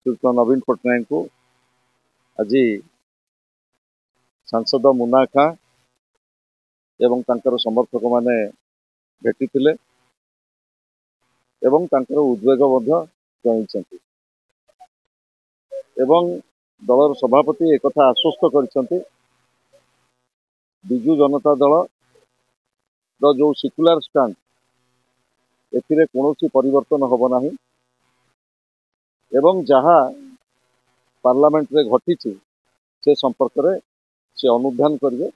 श्रीयुक्त नवीन पट्टनायक को आज सांसद मुन्ना खां एवं तांकर समर्थक माने भेटी एवं तांकर उद्वेग जणाइछन्ति एवं दलर सभापति एक आश्वस्त कर बिजु जनता दल जो सेक्युलर स्टैंड एथिरे कौन परिवर्तन होब नाही एवं जहाँ पार्लियामेंट रे घटी से संपर्क में से अनुधान करेंगे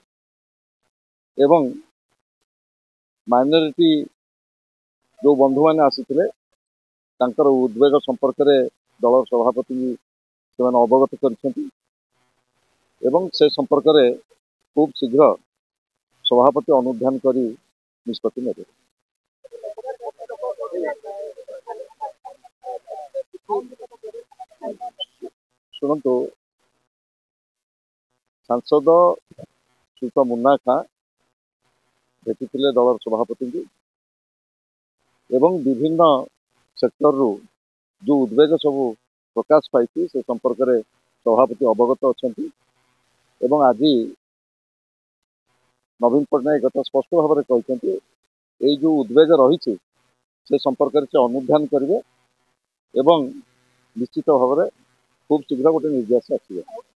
एवं माइनॉरिटी जो बंधु मैंने आसीथिले तांकर उद्वेग संपर्क में दल सभापति से अवगत करछन्ति एवं से संपर्क में खूब शीघ्र सभापति अनुधान करी निष्पत्ति नेबे। शुणु सांसद श्रीयुक्त मुन्ना खां भेटी दलर सभापति एवं विभिन्न सेक्टर रु जो उद्वेग सब प्रकाश पाई से संपर्क में सभापति अवगत अच्छा एवं आज नवीन पट्टनायक कथा स्पष्ट भाव में कहते ये जो उद्वेग रही से संपर्क में से अनुधान करेंगे एवं निश्चित भाव में खूब शीघ्र गोटे निर्देश आसवे।